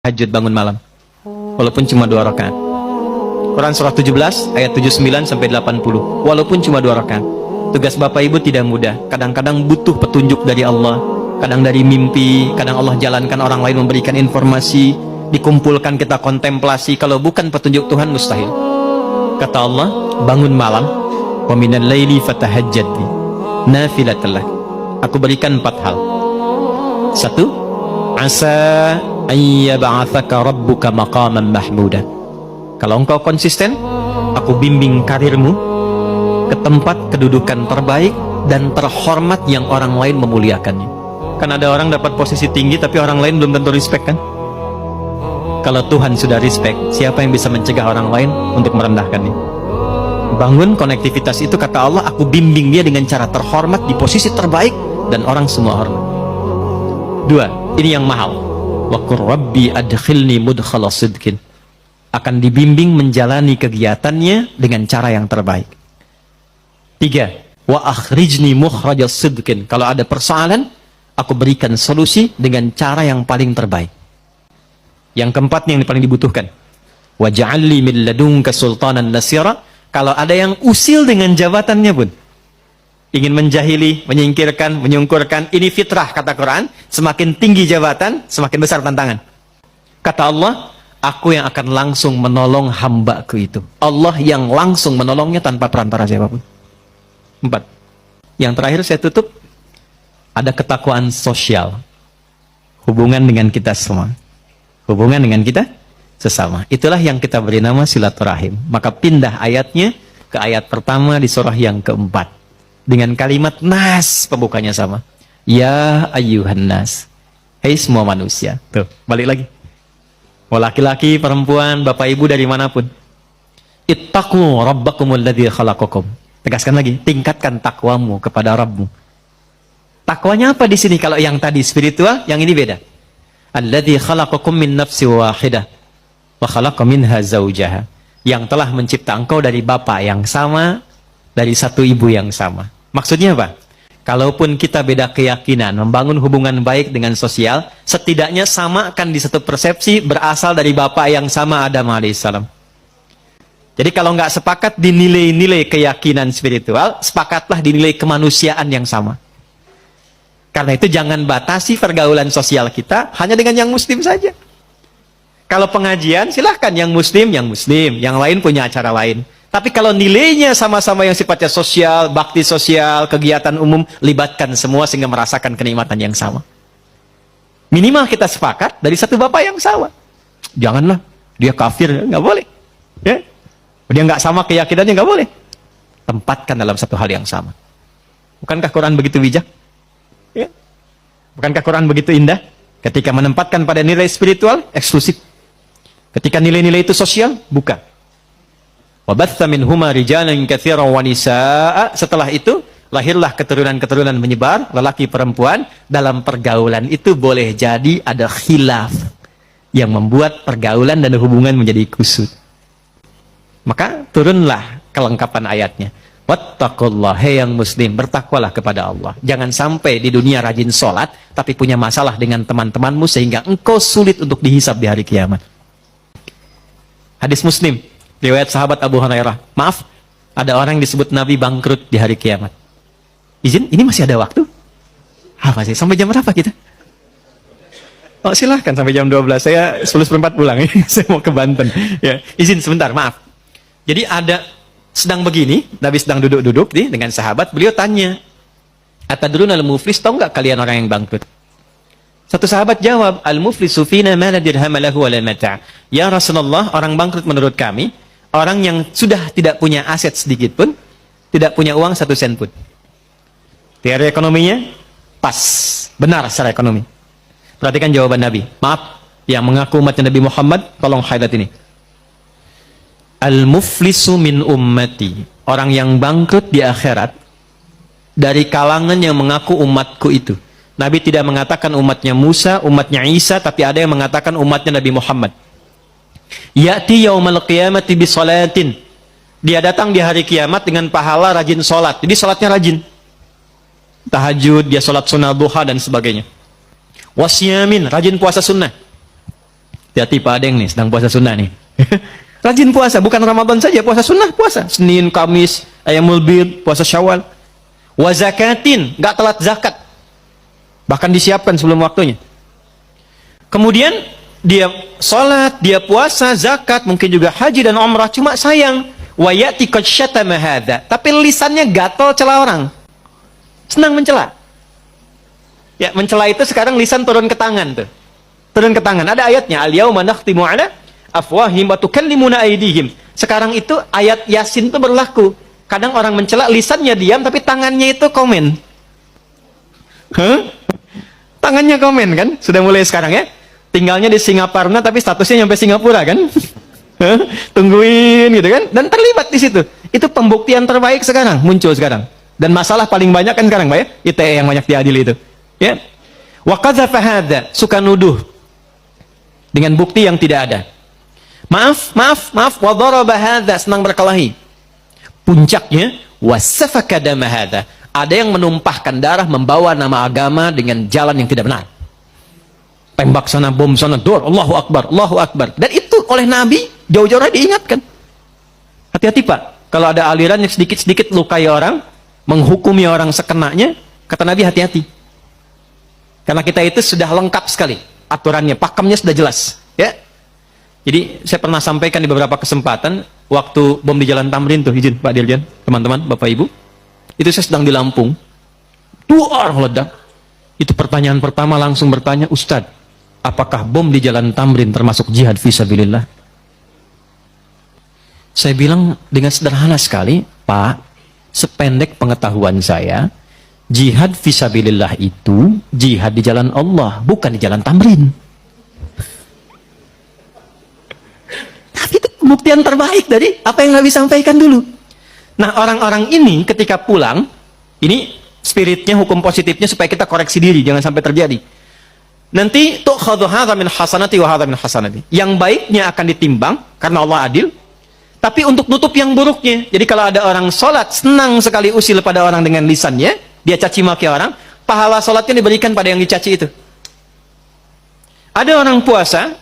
tahajud bangun malam walaupun cuma 2 rakaat. Quran surah 17 ayat 79 sampai 80. Walaupun cuma 2 rakaat. Tugas Bapak Ibu tidak mudah. Kadang-kadang butuh petunjuk dari Allah, kadang dari mimpi, kadang Allah jalankan orang lain memberikan informasi, dikumpulkan kita kontemplasi. Kalau bukan petunjuk Tuhan mustahil. Kata Allah, bangun malam, wa minal laili fatahajjad bi nafilatal lak. Aku berikan 4 hal. 1, asa ayyab'atsaka rabbuka maqaman mahmuda. Kalau engkau konsisten, aku bimbing karirmu ke tempat kedudukan terbaik dan terhormat yang orang lain memuliakannya. Kan ada orang dapat posisi tinggi tapi orang lain belum tentu respect kan? Kalau Tuhan sudah respect, siapa yang bisa mencegah orang lain untuk merendahkannya? Bangun konektivitas itu, kata Allah, aku bimbing dia dengan cara terhormat di posisi terbaik dan orang semua hormat. 2, ini yang mahal. Wa qur rabbi adkhilni mudkhala sidqin. Akan dibimbing menjalani kegiatannya dengan cara yang terbaik. 3, wa akhrijni mukhraja sidqin. Kalau ada persoalan, aku berikan solusi dengan cara yang paling terbaik. Yang keempat yang paling dibutuhkan, wa ja'alli min ladunka sultanan nasira. Kalau ada yang usil dengan jabatannya pun, ingin menjahili, menyingkirkan, menyungkurkan, ini fitrah kata Quran. Semakin tinggi jabatan, semakin besar tantangan. Kata Allah, aku yang akan langsung menolong hambaku itu. Allah yang langsung menolongnya tanpa perantara siapapun. 4. Yang terakhir saya tutup, ada ketakwaan sosial. Hubungan dengan kita semua. Hubungan dengan kita sesama. Itulah yang kita beri nama silaturahim. Maka pindah ayatnya ke ayat pertama di surah yang keempat. Dengan kalimat nas, pembukanya sama. Ya ayyuhan nas. Hei semua manusia. Tuh, balik lagi. Mau laki-laki, perempuan, bapak ibu dari manapun. Ittaqu rabbakumul ladzi khalaqakum. Tegaskan lagi, tingkatkan takwamu kepada Rabbmu. Takwanya apa di sini? Kalau yang tadi spiritual, yang ini beda. Alladzi khalaqakum min nafsin wahidah wa khalaqa minha zaujaha. Yang telah mencipta engkau dari bapak yang sama, dari satu ibu yang sama. Maksudnya apa? Kalaupun kita beda keyakinan, membangun hubungan baik dengan sosial, setidaknya samakan di satu persepsi berasal dari bapak yang sama, Adam alaihissalam. Jadi kalau nggak sepakat di nilai-nilai keyakinan spiritual, sepakatlah di nilai kemanusiaan yang sama. Karena itu jangan batasi pergaulan sosial kita hanya dengan yang muslim saja. Kalau pengajian, silahkan yang muslim, yang lain punya acara lain. Tapi kalau nilainya sama-sama yang sifatnya sosial, bakti sosial, kegiatan umum, libatkan semua sehingga merasakan kenikmatan yang sama. Minimal kita sepakat dari satu bapak yang sama. Janganlah, dia kafir, nggak boleh. Ya? Dia nggak sama keyakinannya, nggak boleh. Tempatkan dalam satu hal yang sama. Bukankah Quran begitu bijak? Ya? Bukankah Quran begitu indah? Ketika menempatkan pada nilai spiritual, eksklusif. Ketika nilai-nilai itu sosial, buka. Wabatha minhuma rijalan katsiran wa nisaa. Setelah itu lahirlah keturunan-keturunan menyebar, lelaki perempuan. Dalam pergaulan itu boleh jadi ada khilaf yang membuat pergaulan dan hubungan menjadi kusut. Maka turunlah kelengkapan ayatnya. Wattaqullah, hei yang muslim, bertakwalah kepada Allah. Jangan sampai di dunia rajin sholat tapi punya masalah dengan teman-temanmu sehingga engkau sulit untuk dihisab di hari kiamat. Hadis Muslim, riwayat sahabat Abu Hurairah. Maaf, ada orang yang disebut Nabi bangkrut di hari kiamat. Izin, ini masih ada waktu? Apa sih? Sampai jam berapa kita? Oh silahkan sampai jam 12. Saya 10:04 pulang. Saya mau ke Banten. Ya, izin sebentar, maaf. Jadi ada, sedang begini, Nabi sedang duduk-duduk dengan sahabat. Beliau tanya, atadruna al-muflis, tahu nggak kalian orang yang bangkrut? Satu sahabat jawab, al-muflisu fina ma la dirham lahu wa la mata'. Ya Rasulullah, orang bangkrut menurut kami, orang yang sudah tidak punya aset sedikit pun, tidak punya uang 1 sen pun. Teori ekonominya pas, benar secara ekonomi. Perhatikan jawaban Nabi. Maaf, yang mengaku umatnya Nabi Muhammad, tolong highlight ini. Al-muflisu min ummati. Orang yang bangkrut di akhirat dari kalangan yang mengaku umatku itu. Nabi tidak mengatakan umatnya Musa, umatnya Isa, tapi ada yang mengatakan umatnya Nabi Muhammad. Ya'ti yaumal qiyamati bi salatin. Dia datang di hari kiamat dengan pahala rajin salat. Jadi salatnya rajin. Tahajud, dia salat sunnah duha dan sebagainya. Wasyamin, rajin puasa sunnah. Hati-hati Pak Adeng nih, sedang puasa sunnah nih. Rajin puasa, bukan Ramadan saja, puasa sunnah, puasa. Senin, Kamis, Ayyamul Bid, puasa Syawal. Wa zakatin, nggak telat zakat. Bahkan disiapkan sebelum waktunya. Kemudian dia sholat, dia puasa, zakat, mungkin juga haji dan umrah. Cuma sayang, wa ya'ti qad syatama hadza. Tapi lisannya gatal cela orang. Senang mencela. Ya, mencela itu sekarang lisan turun ke tangan tuh. Turun ke tangan. Ada ayatnya, al-yauma nakhtimu 'ala afwahihim wa tukallimuna aydihim. Sekarang itu ayat Yasin itu berlaku. Kadang orang mencela, lisannya diam tapi tangannya itu komen. Tangannya komen kan? Sudah mulai sekarang ya. Tinggalnya di Singaparna tapi statusnya nyampe Singapura kan? Tungguin gitu kan? Dan terlibat di situ. Itu pembuktian terbaik sekarang, muncul sekarang. Dan masalah paling banyak kan sekarang Pak ya? ITE yang banyak diadili itu. Ya. Wa qadzafa hadza, suka nuduh dengan bukti yang tidak ada. Maaf, wa daraba hadza, senang berkelahi. Puncaknya wasafaka dama hadza. Ada yang menumpahkan darah, membawa nama agama dengan jalan yang tidak benar. Tembak sana, bom sana, dor, Allahu Akbar, Allahu Akbar. Dan itu oleh Nabi jauh-jauh diingatkan. Hati-hati Pak, kalau ada aliran yang sedikit-sedikit lukai orang, menghukumi orang sekenanya, kata Nabi hati-hati. Karena kita itu sudah lengkap sekali aturannya, pakemnya sudah jelas, ya. Jadi saya pernah sampaikan di beberapa kesempatan waktu bom di Jalan Tamrin tuh, izin Pak Dirjen, teman-teman, Bapak Ibu. Itu saya sedang di Lampung. 2 orang meledak. Itu pertanyaan pertama langsung bertanya, Ustadz, apakah bom di Jalan Tamrin termasuk jihad fisabilillah? Saya bilang dengan sederhana sekali, Pak, sependek pengetahuan saya, jihad fisabilillah itu jihad di jalan Allah, bukan di Jalan Tamrin. Tapi itu pembuktian terbaik dari apa yang Nabi sampaikan dulu. Nah, orang-orang ini ketika pulang, ini spiritnya, hukum positifnya supaya kita koreksi diri, jangan sampai terjadi. Nanti tu'khadhu hadza min hasanati wa hadza min hasanati. Yang baiknya akan ditimbang karena Allah adil, tapi untuk nutup yang buruknya. Jadi kalau ada orang sholat senang sekali usil pada orang dengan lisannya, dia caci maki orang, pahala sholatnya diberikan pada yang dicaci itu. Ada orang puasa,